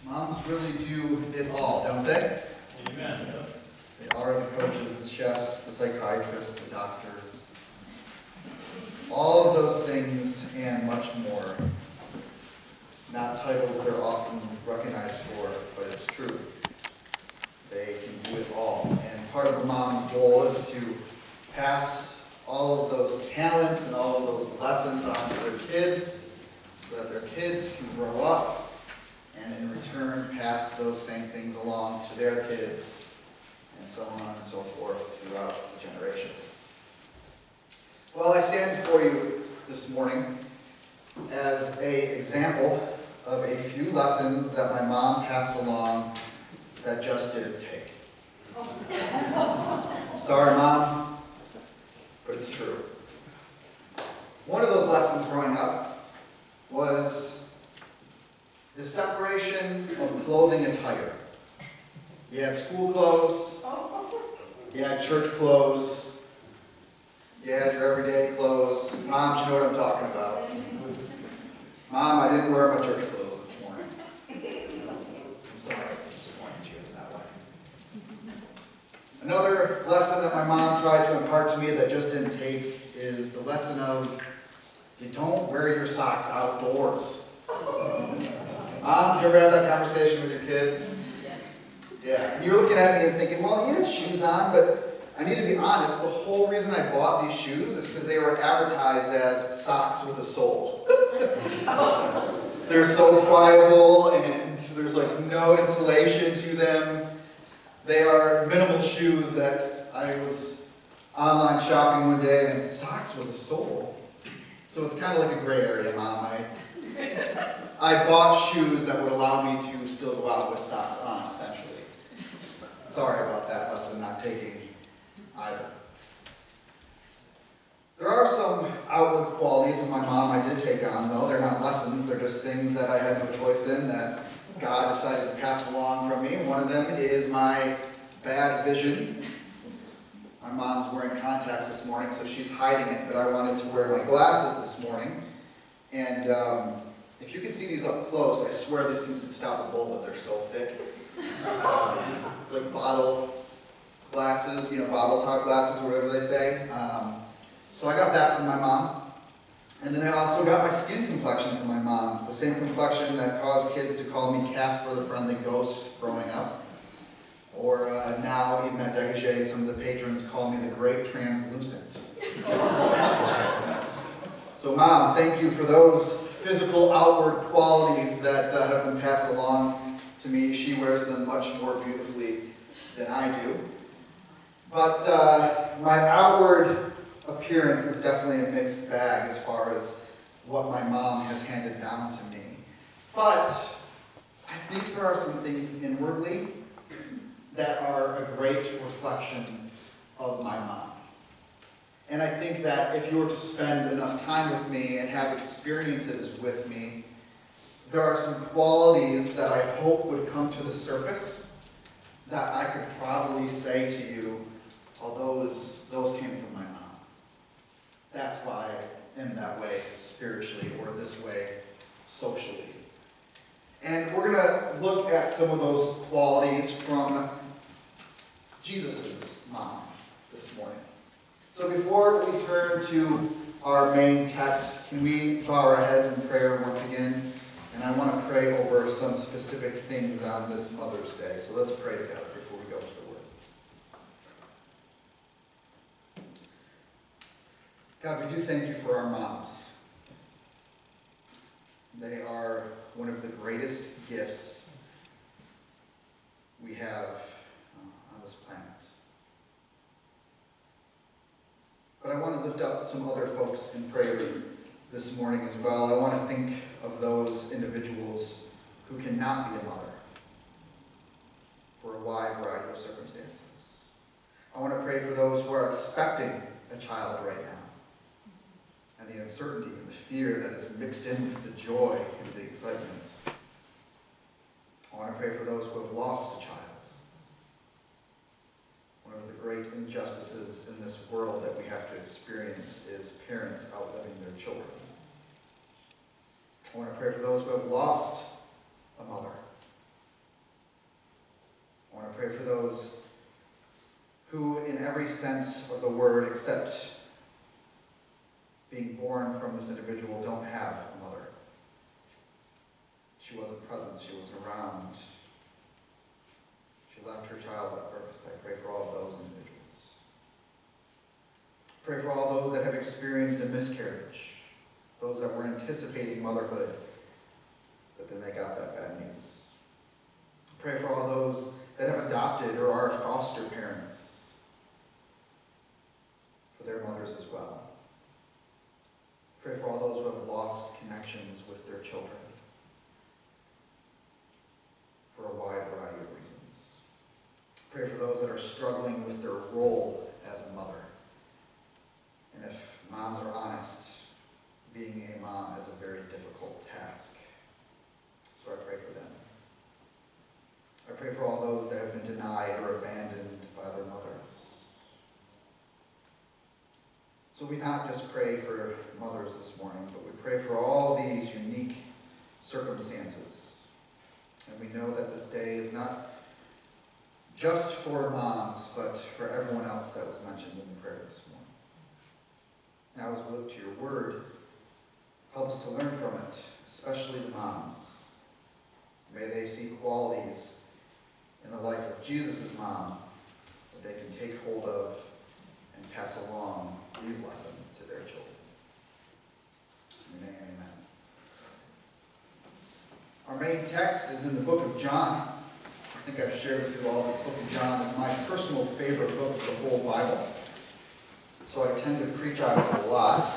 Moms really do it all, don't they? Amen. They are the coaches, the chefs, the psychiatrists, the doctors. All of those things and much more. Not titles they're often recognized for, but it's true. They can do it all. And part of a mom's goal is to pass all of those talents and all of those lessons on to their kids so that their kids can grow up and in return pass those same things along to their kids and so on and so forth throughout the generations. Well, I stand before you this morning as an example of a few lessons that my mom passed along that just didn't take. Sorry, Mom, but it's true. One of those lessons growing up was the separation of clothing attire. You had school clothes, you had church clothes, you had your everyday clothes. Moms, you know what I'm talking about. Mom, I didn't wear my church clothes this morning. I'm sorry to disappoint you in that way. Another lesson that my mom tried to impart to me that just didn't take is the lesson of you don't wear your socks outdoors. Mom, did you ever have that conversation with your kids? Yeah. And you're looking at me and thinking, well, he has shoes on, but I need to be honest, the whole reason I bought these shoes is because they were advertised as socks with a sole. They're so pliable and there's like no insulation to them. They are minimal shoes that I was online shopping one day and it said socks with a sole. So it's kind of like a gray area, Mom. I bought shoes that would allow me to still go out with socks on, essentially. Sorry about that lesson not taking either. There are some outward qualities of my mom I did take on, though. They're not lessons, they're just things that I had no choice in that God decided to pass along from me. One of them is my bad vision. My mom's wearing contacts this morning, so she's hiding it, but I wanted to wear my glasses this morning. And if you can see these up close, I swear these things could stop a bullet, they're so thick. It's like bottle glasses, bottle top glasses, or whatever they say. So I got that from my mom. And then I also got my skin complexion from my mom. The same complexion that caused kids to call me Casper the Friendly Ghost growing up. Or now, even at Degage, some of the patrons call me the Great Translucent. So Mom, thank you for those physical outward qualities that have been passed along to me. She wears them much more beautifully than I do. But my outward appearance is definitely a mixed bag as far as what my mom has handed down to me. But I think there are some things inwardly that are a great reflection of my mom. And I think that if you were to spend enough time with me and have experiences with me, there are some qualities that I hope would come to the surface that I could probably say to you, oh, those came from my mom. That's why I am that way spiritually, or this way socially. And we're going to look at some of those qualities from Jesus' mom this morning. So before we turn to our main text, can we bow our heads in prayer once again? And I want to pray over some specific things on this Mother's Day. So let's pray together before we go to the Word. God, we do thank you for our moms. They are one of the greatest gifts we have on this planet. But I want to lift up some other folks in prayer this morning as well. I want to think of those individuals who cannot be a mother for a wide variety of circumstances. I want to pray for those who are expecting a child right now, and the uncertainty and the fear that is mixed in with the joy and the excitement. I want to pray for those who have lost a child. One of the great injustices in this world that we have to experience is parents outliving their children. I want to pray for those who have lost a mother. sense of the word, except being born from this individual, don't have a mother. She wasn't present. She wasn't around. She left her child at birth. I pray for all of those individuals. Pray for all those that have experienced a miscarriage, those that were anticipating motherhood, but then they got that bad news. Pray for all those that have adopted or are foster parents, for their mothers as well. Pray for all those who have lost connections with their children for a wide variety of reasons. Pray for those that are struggling with their role as a mother. And if moms are honest, being a mom is a very difficult task. So I pray for them. I pray for all those that have been denied or abandoned by their mothers. So we not just pray for mothers this morning, but we pray for all these unique circumstances. And we know that this day is not just for moms, but for everyone else that was mentioned in the prayer this morning. Now as we look to your word, help us to learn from it, especially the moms. May they see qualities in the life of Jesus' mom that they can take hold of and pass along these lessons to their children. In your name, amen. Our main text is in the book of John. I think I've shared with you all that the book of John is my personal favorite book of the whole Bible. So I tend to preach out of it a lot.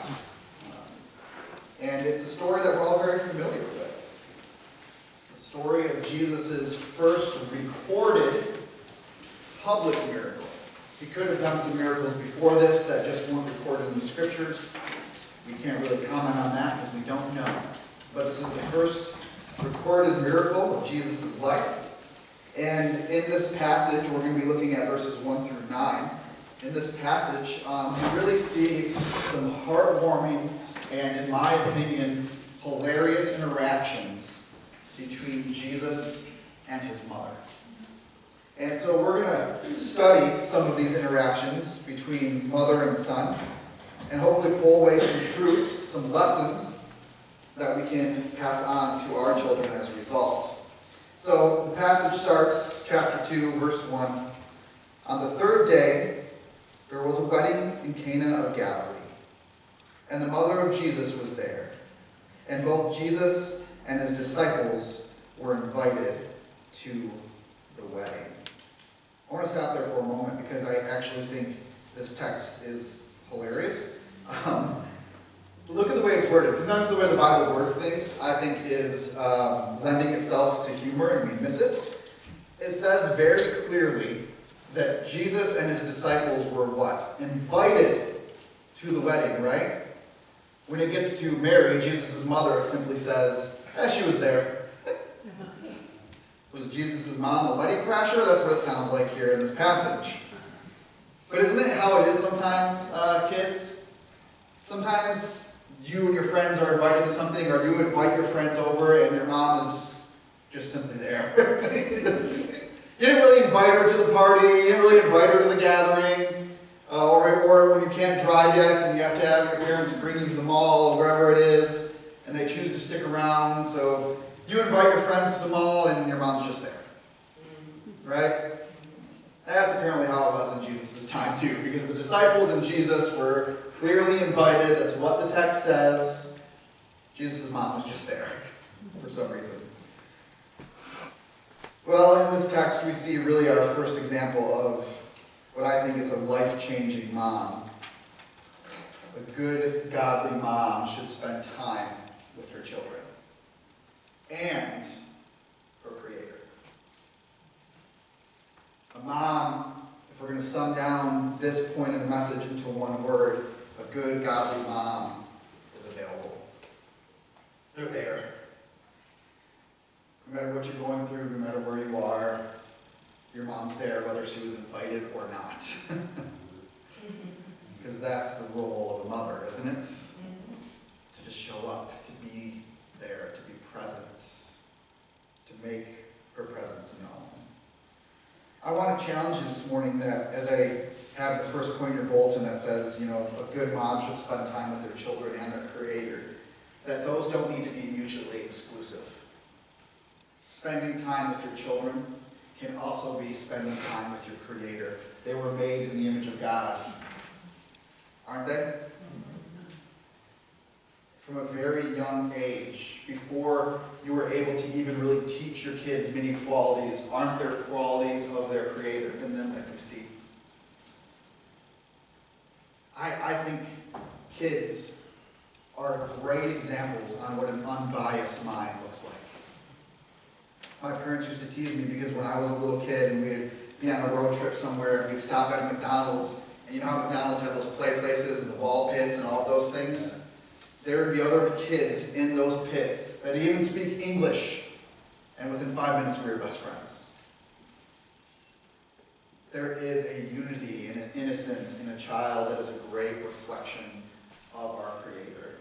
And it's a story that we're all very familiar with. It's the story of Jesus' first recorded public miracle. He could have done some miracles before this that just weren't recorded in the scriptures. We can't really comment on that because we don't know. But this is the first recorded miracle of Jesus' life. And in this passage, we're going to be looking at verses 1 through 9. In this passage, we really see some heartwarming and, in my opinion, hilarious interactions between Jesus and his mother. And so we're going to study some of these interactions between mother and son, and hopefully pull away some truths, some lessons that we can pass on to our children as a result. So the passage starts, chapter 2, verse 1. On the third day, there was a wedding in Cana of Galilee, and the mother of Jesus was there. And both Jesus and his disciples were invited to the wedding. I want to stop there for a moment because I actually think this text is hilarious. Look at the way it's worded. Sometimes the way the Bible words things, I think, is lending itself to humor, and we miss it. It says very clearly that Jesus and his disciples were what? Invited to the wedding, right? When it gets to Mary, Jesus' mother, it simply says, she was there. Was Jesus' mom a wedding crasher? That's what it sounds like here in this passage. But isn't it how it is sometimes, kids? Sometimes you and your friends are invited to something, or you invite your friends over and your mom is just simply there. You didn't really invite her to the party, you didn't really invite her to the gathering, or when you can't drive yet and you have to have your parents bring you to the mall or wherever it is, and they choose to stick around, so you invite your friends to the mall and your mom's just there. Right? That's apparently how it was in Jesus' time too, because the disciples and Jesus were clearly invited. That's what the text says. Jesus' mom was just there for some reason. Well, in this text we see really our first example of what I think is a life-changing mom. A good, godly mom should spend time with her children and her Creator. A mom, if we're going to sum down this point of the message into one word, a good, godly mom is available. They're there. No matter what you're going through, no matter where you are, your mom's there, whether she was invited or not. Because that's the role of a mother, isn't it? To just show up, to be there, to be present, to make her presence known. I want to challenge you this morning that as I have the first point in your bulletin that says, a good mom should spend time with their children and their Creator, that those don't need to be mutually exclusive. Spending time with your children can also be spending time with your Creator. They were made in the image of God, aren't they? From a very young age, before you were able to even really teach your kids many qualities, aren't there qualities of their Creator in them that you see? I think kids are great examples on what an unbiased mind looks like. My parents used to tease me because when I was a little kid and we'd be on a road trip somewhere and we'd stop at McDonald's, and you know how McDonald's had those play places and the ball pits and all of those things? There would be other kids in those pits that even speak English, and within 5 minutes we were best friends. There is a unity and an innocence in a child that is a great reflection of our Creator.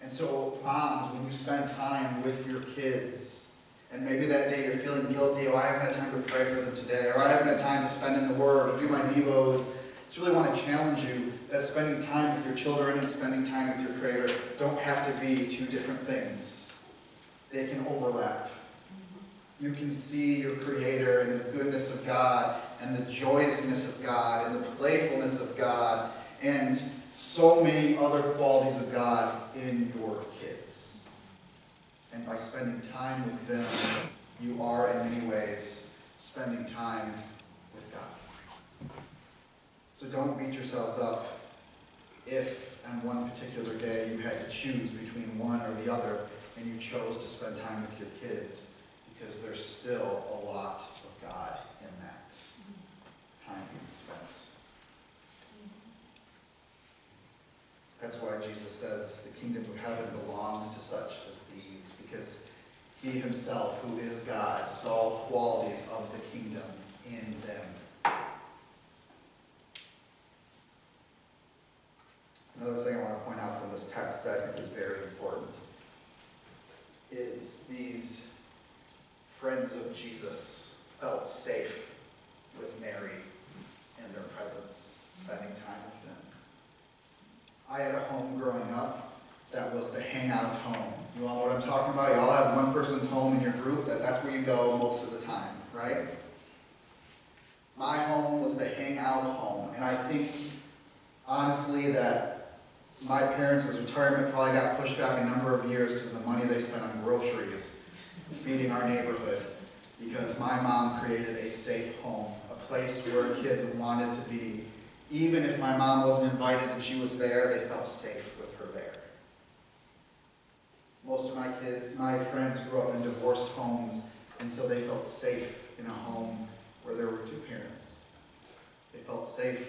And so, moms, when you spend time with your kids, and maybe that day you're feeling guilty, I haven't had time to pray for them today, or I haven't had time to spend in the Word, or do my devos, I just really want to challenge you that spending time with your children and spending time with your Creator don't have to be two different things. They can overlap. You can see your Creator and the goodness of God and the joyousness of God and the playfulness of God and so many other qualities of God in your kids. And by spending time with them, you are in many ways spending time with God. So don't beat yourselves up if on one particular day you had to choose between one or the other and you chose to spend time with your kids, because there's still a lot of God in that time being spent. That's why Jesus says the kingdom of heaven belongs to such as these, because he himself, who is God, saw qualities of the kingdom in them. Another thing I want to point out from this text that I think is very important is these friends of Jesus felt safe with Mary in their presence, spending time with them. I had a home growing up that was the hangout home. You all know what I'm talking about? You all have one person's home in your group, that's where you go most of the time, right? My home was the hangout home, and I think, honestly, that my parents' retirement probably got pushed back a number of years because of the money they spent on groceries, feeding our neighborhood, because my mom created a safe home, a place where kids wanted to be. Even if my mom wasn't invited and she was there, they felt safe with her there. Most of my friends grew up in divorced homes, and so they felt safe in a home where there were two parents. They felt safe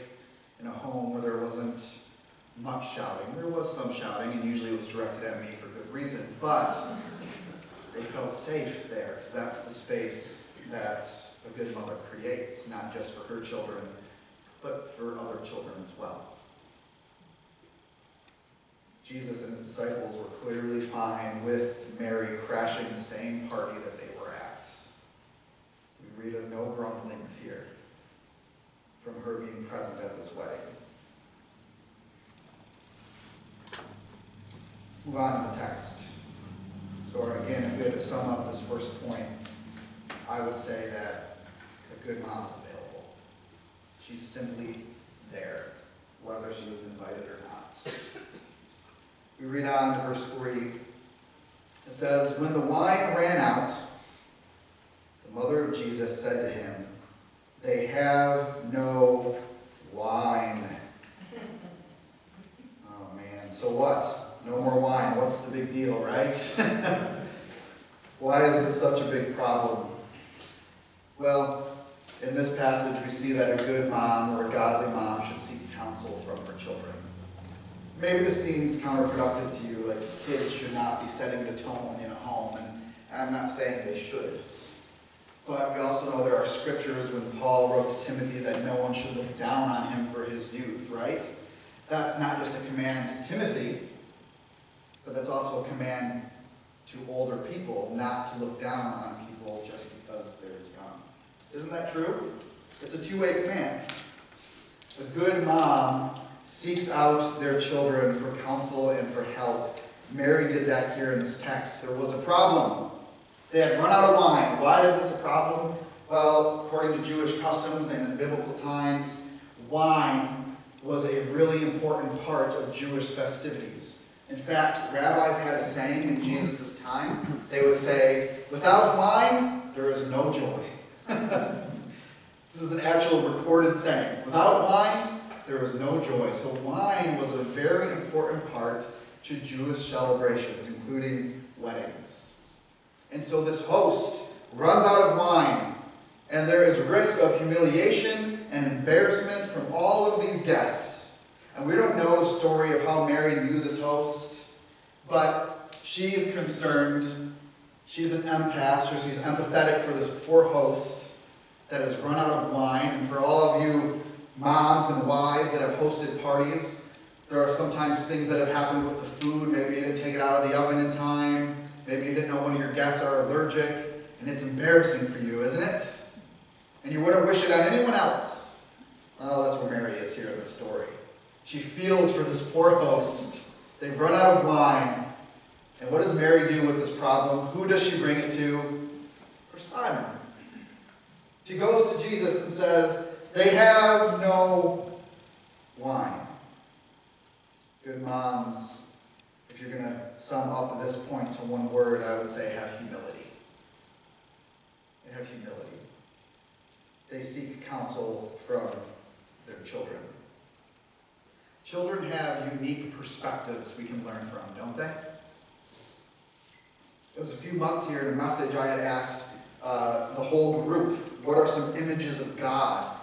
in a home where there wasn't much shouting. There was some shouting, and usually it was directed at me for good reason, but they felt safe there, because that's the space that a good mother creates, not just for her children, but for other children as well. Jesus and his disciples were clearly fine with Mary crashing the same party that they were at. We read of no grumblings here from her being present at this wedding. Let's move on to the text. So again, if we had to sum up this first point, I would say that a good mom's available. She's simply there, whether she was invited or not. We read on to verse 3. It says, "When the wine ran out, the mother of Jesus said to him, 'They have no wine.'" Oh man, so what? No more wine. What's the big deal, right? Why is this such a big problem? Well, in this passage we see that a good mom or a godly mom should seek counsel from her children. Maybe this seems counterproductive to you, like kids should not be setting the tone in a home, and I'm not saying they should. But we also know there are scriptures when Paul wrote to Timothy that no one should look down on him for his youth, right? That's not just a command to Timothy, but that's also a command to older people not to look down on people just because they're young. Isn't that true? It's a two-way command. A good mom seeks out their children for counsel and for help. Mary did that here in this text. There was a problem. They had run out of wine. Why is this a problem? Well, according to Jewish customs and in biblical times, wine was a really important part of Jewish festivities. In fact, rabbis had a saying in Jesus' time. They would say, without wine, there is no joy. This is an actual recorded saying. Without wine, there is no joy. So wine was a very important part to Jewish celebrations, including weddings. And so this host runs out of wine, and there is risk of humiliation and embarrassment from all of these guests. And we don't know the story of how Mary knew this host, but she is concerned. She's an empath, so she's empathetic for this poor host that has run out of wine. And for all of you moms and wives that have hosted parties, there are sometimes things that have happened with the food. Maybe you didn't take it out of the oven in time. Maybe you didn't know one of your guests are allergic. And it's embarrassing for you, isn't it? And you wouldn't wish it on anyone else. Well, that's where Mary is here in the story. She feels for this poor host. They've run out of wine. And what does Mary do with this problem? Who does she bring it to? For Simon. She goes to Jesus and says, they have no wine. Good moms, if you're going to sum up this point to one word, I would say have humility. They have humility. They seek counsel from their children. Children have unique perspectives we can learn from, don't they? It was a few months here in a message I had asked the whole group, what are some images of God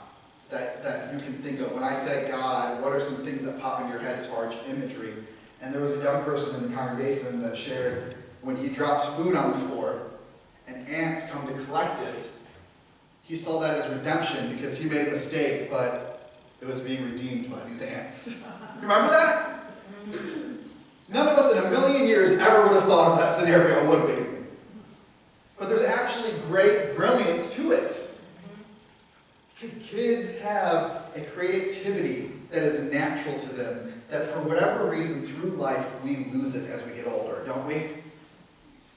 that you can think of? When I say God, what are some things that pop in your head as far as imagery? And there was a young person in the congregation that shared when he drops food on the floor and ants come to collect it, he saw that as redemption because he made a mistake, but it was being redeemed by these ants. You remember that? None of us in a million years ever would have thought of that scenario, would we? But there's actually great brilliance to it. Because kids have a creativity that is natural to them, that for whatever reason through life we lose it as we get older, don't we?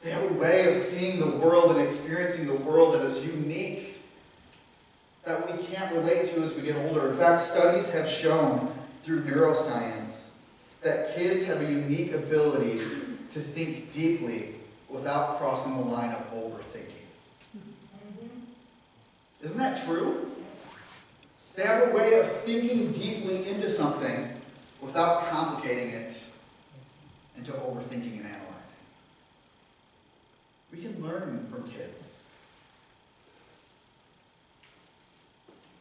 They have a way of seeing the world and experiencing the world that is unique, that we can't relate to as we get older. In fact, studies have shown through neuroscience that kids have a unique ability to think deeply without crossing the line of overthinking. Isn't that true? They have a way of thinking deeply into something without complicating it into overthinking and analyzing. We can learn from kids.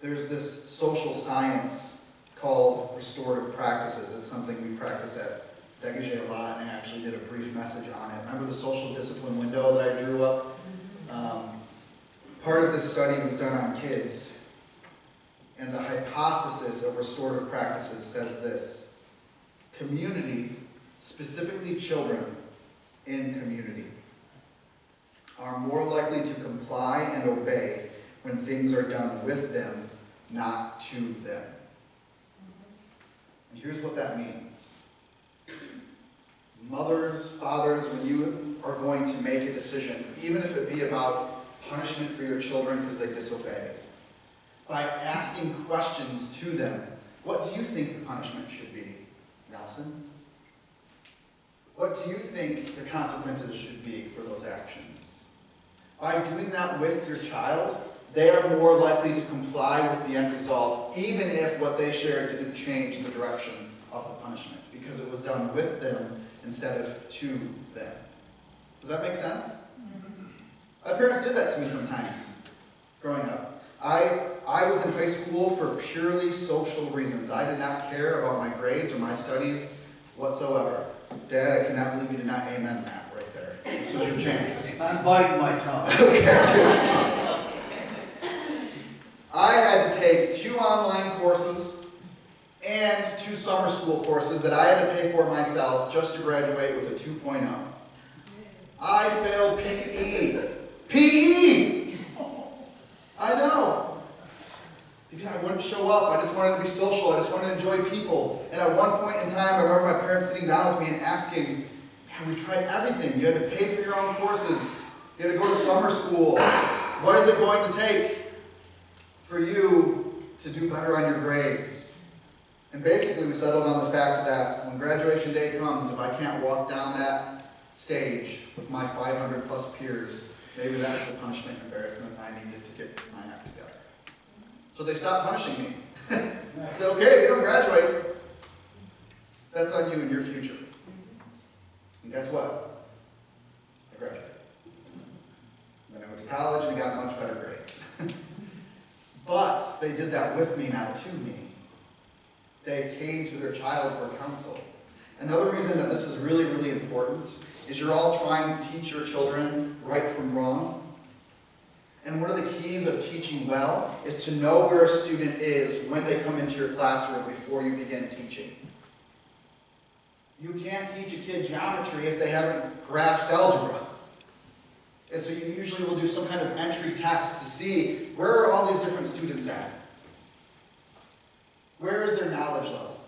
There's this social science called restorative practices. It's something we practice at Degage a lot, and I actually did a brief message on it. Remember the social discipline window that I drew up? Part of this study was done on kids, and the hypothesis of restorative practices says this: community, specifically children in community, are more likely to comply and obey when things are done with them, not to them. And here's what that means. Mothers, fathers, when you are going to make a decision, even if it be about punishment for your children because they disobey, by asking questions to them, what do you think the punishment should be, Nelson? What do you think the consequences should be for those actions? By doing that with your child, they are more likely to comply with the end result, even if what they shared didn't change the direction of the punishment, because it was done with them instead of to them. Does that make sense? My parents did that to me sometimes, growing up. I was in high school for purely social reasons. I did not care about my grades or my studies whatsoever. Dad, I cannot believe you did not amen that right there. This was your chance. I'm biting my tongue. Okay. I had to take 2 online courses and 2 summer school courses that I had to pay for myself just to graduate with a 2.0. I failed PE. PE! I know. Because I wouldn't show up. I just wanted to be social. I just wanted to enjoy people. And at one point in time, I remember my parents sitting down with me and asking, man, we tried everything. You had to pay for your own courses. You had to go to summer school. What is it going to take for you to do better on your grades? And basically, we settled on the fact that when graduation day comes, if I can't walk down that stage with my 500 plus peers, maybe that's the punishment and embarrassment I needed to get my act together. So they stopped punishing me. I said, okay, if you don't graduate, that's on you and your future. And guess what? I graduated. Then I went to college and I got much better grades. But they did that with me, not to me. They came to their child for counsel. Another reason that this is really, really important is you're all trying to teach your children right from wrong. And one of the keys of teaching well is to know where a student is when they come into your classroom before you begin teaching. You can't teach a kid geometry if they haven't grasped algebra. And so you usually will do some kind of entry test to see where are all these different students at. Where is their knowledge level?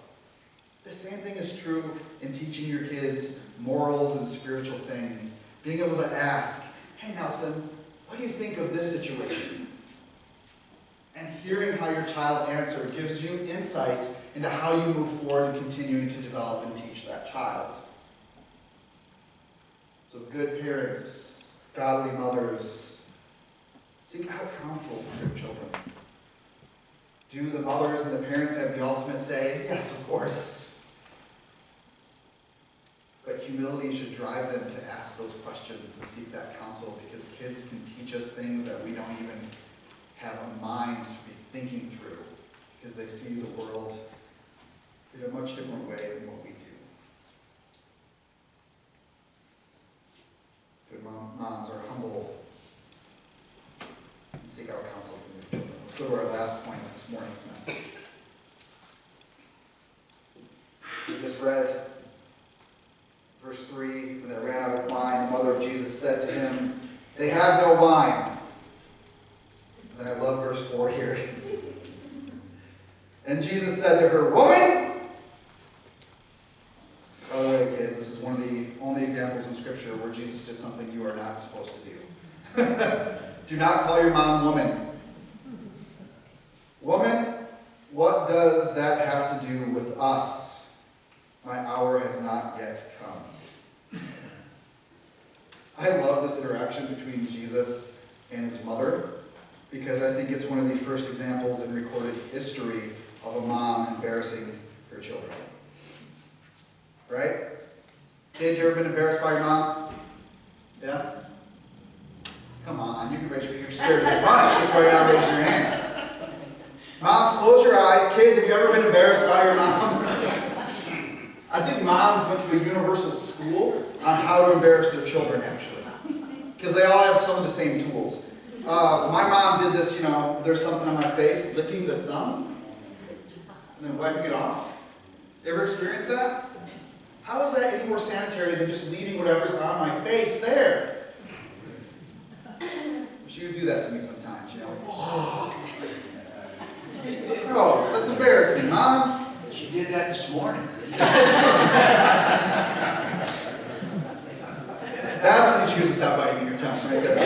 The same thing is true in teaching your kids morals and spiritual things. Being able to ask, hey Nelson, what do you think of this situation? And hearing how your child answered gives you insight into how you move forward in continuing to develop and teach that child. So good parents, godly mothers, seek out counsel for your children. Do the mothers and the parents have the ultimate say? Yes, of course. But humility should drive them to ask those questions and seek that counsel, because kids can teach us things that we don't even have a mind to be thinking through, because they see the world in a much different way than what we do. Good moms are humble and seek out counsel from their children. Let's go to our last point of this morning's message. We just read verse 3, when they ran out of wine, the mother of Jesus said to him, they have no wine. And then I love verse 4 here. And Jesus said to her, woman! By the way, kids, this is one of the only examples in Scripture where Jesus did something you are not supposed to do. Do not call your mom woman. Woman, what does that have to do with us? My hour has not yet come. I love this interaction between Jesus and his mother, because I think it's one of the first examples in recorded history of a mom embarrassing her children. Right? Kids, you ever been embarrassed by your mom? Yeah? Come on, you can raise your hand. You're scared to get punished. That's why you're not raising your hands. Moms, close your eyes. Kids, have you ever been embarrassed by your mom? I think moms went to a universal school on how to embarrass their children, actually. Because they all have some of the same tools. My mom did this, there's something on my face, licking the thumb, and then wiping it off. You ever experienced that? How is that any more sanitary than just leaving whatever's on my face there? She would do that to me sometimes, It's gross. That's embarrassing, Mom. She did that this morning. That's when you choose to stop biting your tongue, right there.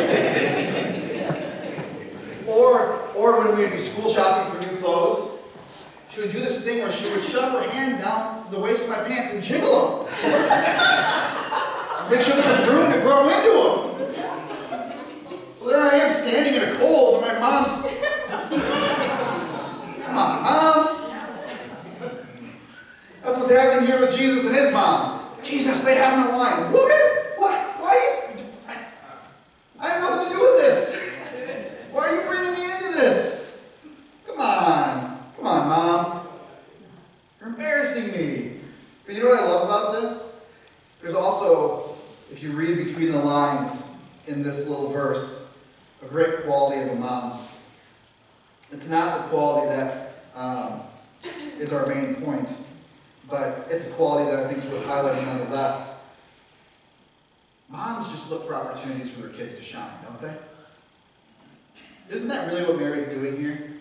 Or when we would be school shopping for new clothes, she would do this thing where she would shove her hand down the waist of my pants and jiggle them. Make sure there was room to grow into them. So there I am standing in a Kohl's and my mom's, come on, Mom. That's what's happening here with Jesus and his mom. Jesus, they have no wine. Woman, what? Why? I have nothing to do with this. Why are you bringing me into this? Come on, Mom. You're embarrassing me. But you know what I love about this? There's also, if you read between the lines in this little verse, a great quality of a mom. It's not the quality that is our main point, but it's a quality that I think is worth highlighting nonetheless. Moms just look for opportunities for their kids to shine, don't they? Isn't that really what Mary's doing here?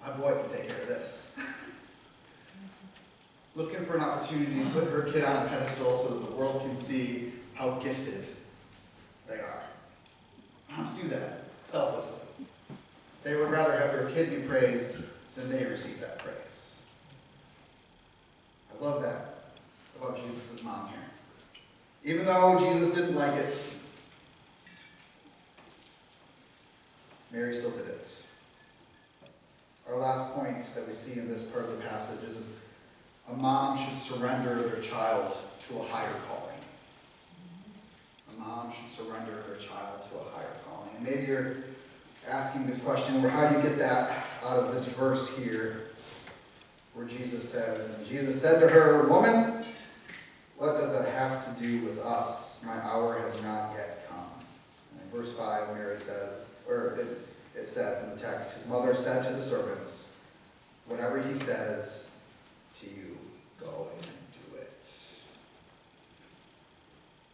my boy can take care of this. Looking for an opportunity to put her kid on a pedestal so that the world can see how gifted they are. Moms do that selflessly. They would rather have their kid be praised than they receive that praise. I love that about Jesus' mom here. Even though Jesus didn't like it, Mary still did it. Our last point that we see in this part of the passage is a mom should surrender their child to a higher calling. A mom should surrender their child to a higher calling. And maybe you're asking the question, well, how do you get that out of this verse here where Jesus says, and Jesus said to her, "Woman, what does that have to do with us? My hour has not yet come." And in verse 5, Mary says, or it says in the text, his mother said to the servants, "Whatever he says to you, go and do it."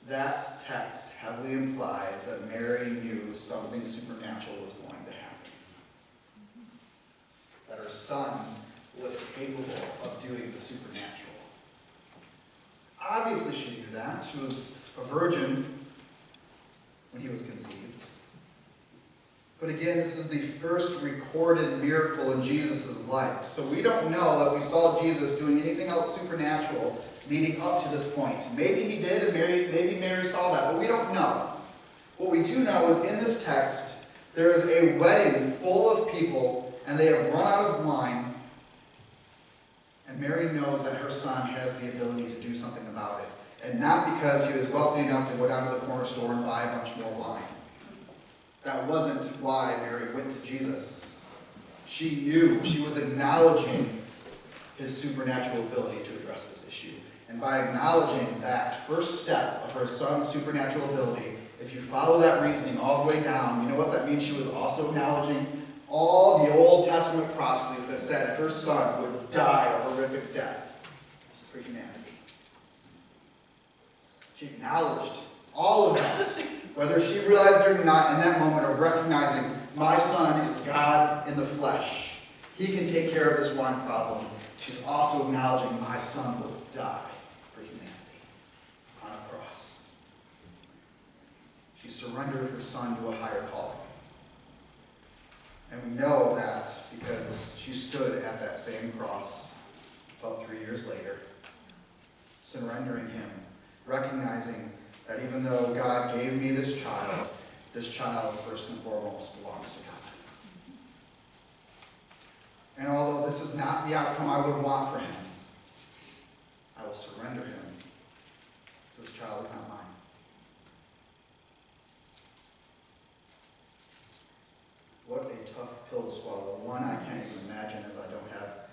That text heavily implies that Mary knew something supernatural was going to happen. That her son was capable of doing the supernatural. Obviously she knew that. She was a virgin when he was conceived. But again, this is the first recorded miracle in Jesus' life. So we don't know that we saw Jesus doing anything else supernatural leading up to this point. Maybe he did, and maybe Mary saw that, but we don't know. What we do know is in this text, there is a wedding full of people, and they have run out of wine. And Mary knows that her son has the ability to do something about it. And not because he was wealthy enough to go down to the corner store and buy a bunch more wine. That wasn't why Mary went to Jesus. She knew, she was acknowledging his supernatural ability to address this issue. And by acknowledging that first step of her son's supernatural ability, if you follow that reasoning all the way down, you know what that means? She was also acknowledging all the Old Testament prophecies that said her son would die a horrific death for humanity. She acknowledged all of that, whether she realized it or not, in that moment of recognizing my son is God in the flesh. He can take care of this wine problem. She's also acknowledging my son will die for humanity on a cross. She surrendered her son to a higher calling. And we know that because she stood at that same cross about 3 years later, surrendering him, recognizing that even though God gave me this child first and foremost belongs to God. And although this is not the outcome I would want for him, I will surrender him. This child is not mine. What a tough pill to swallow. One I can't even imagine, as I don't have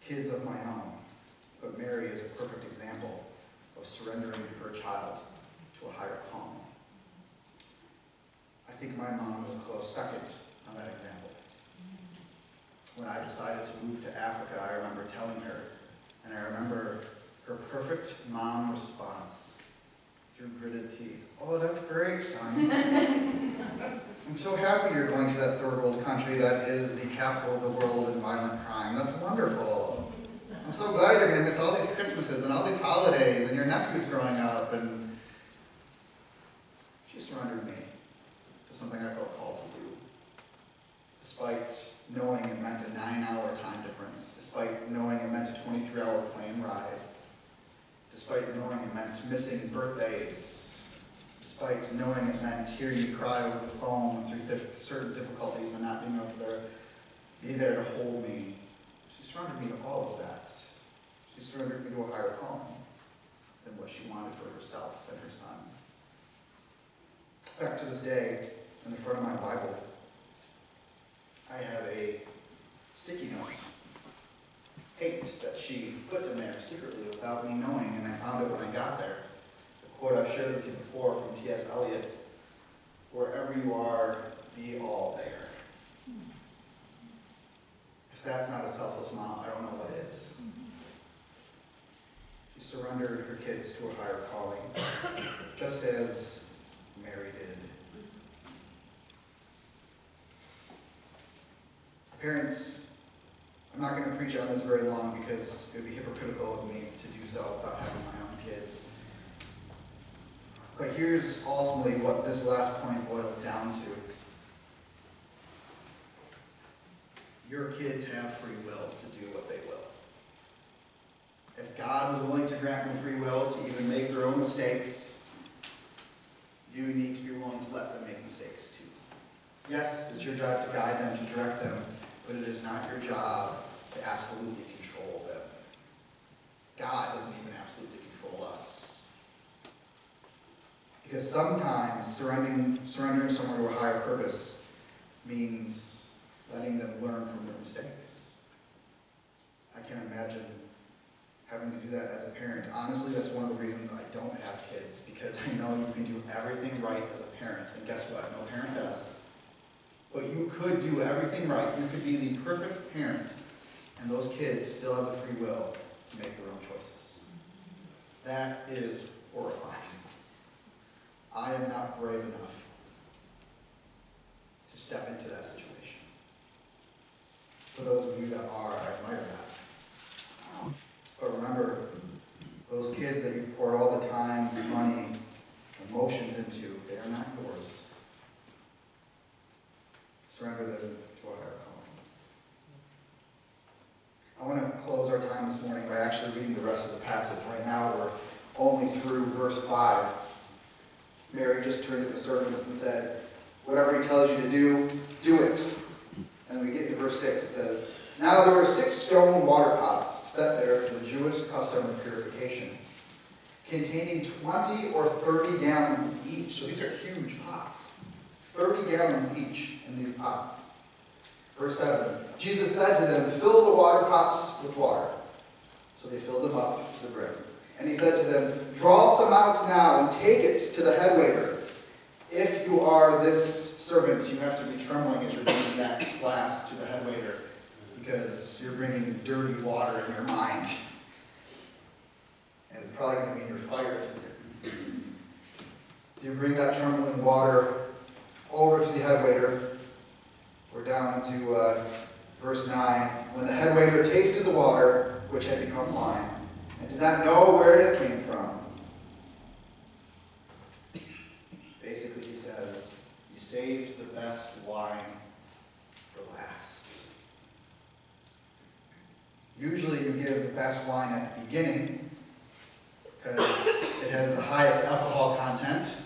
kids of my own. But Mary is a perfect example of surrendering her child to a higher calling. I think my mom was a close second on that example. When I decided to move to Africa, I remember telling her, and I remember her perfect mom response through gritted teeth. "Oh, that's great, son. I'm so happy you're going to that third world country that is the capital of the world in violent crime. That's wonderful. I'm so glad you're going to miss all these Christmases and all these holidays and your nephew's growing up." And she surrendered me to something I felt called to do. Despite knowing it meant a 9-hour time difference, despite knowing it meant a 23-hour plane ride, despite knowing it meant missing birthdays, despite knowing it meant hearing you cry over the phone through certain difficulties and not being able to be there to hold me. She surrendered me to all of that. She surrendered me to a higher calling than what she wanted for herself and her son. In fact, to this day, in the front of my Bible, I have a sticky note, hate, that she put in there secretly without me knowing, and I found it when I got there. The quote I've shared with you before from T.S. Eliot, "Wherever you are, be all there." If that's not a selfless mom, I don't know what is. She surrendered her kids to a higher calling, just as Mary did. Parents, I'm not going to preach on this very long because it would be hypocritical of me to do so without having my own kids. But here's ultimately what this last point boils down to. Your kids have free will to do what they will. If God was willing to grant them free will to even make their own mistakes, you need to be willing to let them make mistakes too. Yes, it's your job to guide them, to direct them, but it is not your job to absolutely control them. God doesn't even absolutely control us. Because sometimes surrendering someone to a higher purpose means letting them learn from their mistakes. I can't imagine having to do that as a parent. Honestly, that's one of the reasons I don't have kids, because I know you can do everything right as a parent, and guess what? No parent does. But you could do everything right. You could be the perfect parent, and those kids still have the free will to make their own choices. That is horrifying. I am not brave enough to step into that situation. For those of you that are, I admire that. But remember, those kids that you pour all the time, money, emotions into, they are not yours. Surrender them to a higher calling. I want to close our time this morning by actually reading the rest of the passage. Right now we're only through verse 5. Mary just turned to the servants and said, "Whatever he tells you to do, do it." And we get to verse 6. It says, "Now there were 6 stone water pots set there for the Jewish custom of purification, containing 20 or 30 gallons each." So these are huge pots. 30 gallons each in these pots. Verse 7, Jesus said to them, "Fill the water pots with water." So they filled them up to the brim. And he said to them, "Draw some out now and take it to the head waiter. If you are this servant, you have to be trembling as you're bringing that glass to the head waiter, because you're bringing dirty water in your mind. And it's probably going to mean you're fired. So you bring that trembling water over to the head waiter. We're down into verse 9. When the head waiter tasted the water, which had become wine, and did not know where it came from. Basically, he says, "You saved the best wine for last." Usually you give the best wine at the beginning because it has the highest alcohol content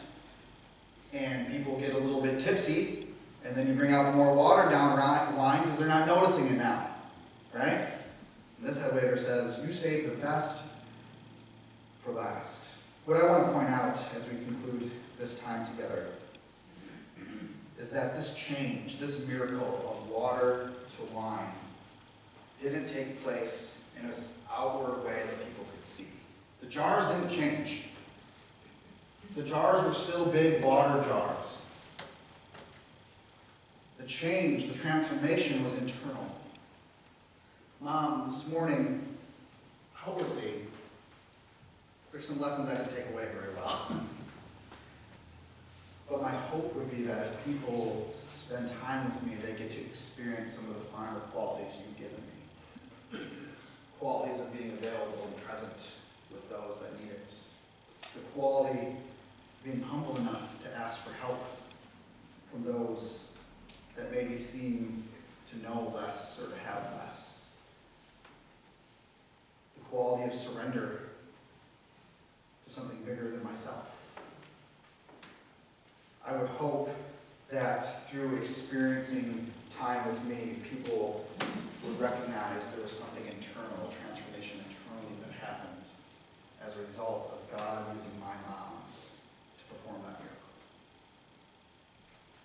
and people get a little bit tipsy, and then you bring out more watered down wine because they're not noticing it now, right? And this head waiter says, "You saved the best for last." What I want to point out as we conclude this time together is that this change, this miracle of water to wine, didn't take place in an outward way that people could see. The jars didn't change. The jars were still big water jars. The change, the transformation was internal. Mom, this morning, outwardly, there's some lessons I didn't take away very well. But my hope would be that if people spend time with me, they get to experience some of the finer qualities you've given me. Qualities of being available and present with those that need it. The quality of being humble enough to ask for help from those that maybe seem to know less or to have less. The quality of surrender to something bigger than myself. I would hope that through experiencing time with me, people would recognize there was something internal, transformation internally that happened as a result of God using my mom to perform that miracle.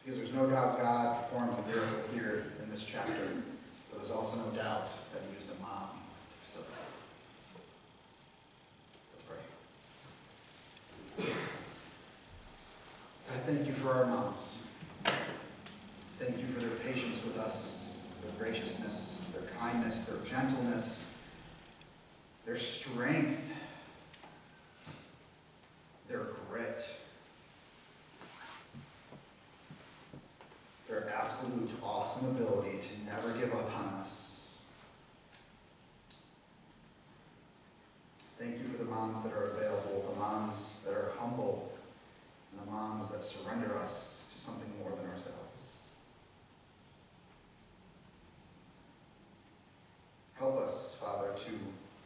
Because there's no doubt God performed a miracle here in this chapter, but there's also no doubt that he used a mom to facilitate. Let's pray. I thank you for our moms. Thank you for their patience with us, their graciousness, their kindness, their gentleness, their strength, their grit, their absolute awesome ability to never give up on us, moms that are available, the moms that are humble, and the moms that surrender us to something more than ourselves. Help us, Father, to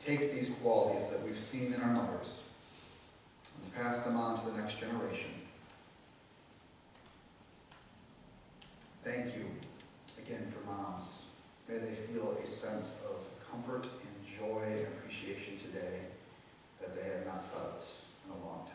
take these qualities that we've seen in our mothers and pass them on to the next generation. Thank you again for moms. May they feel a sense of comfort and joy and appreciation today that they have not felt in a long time.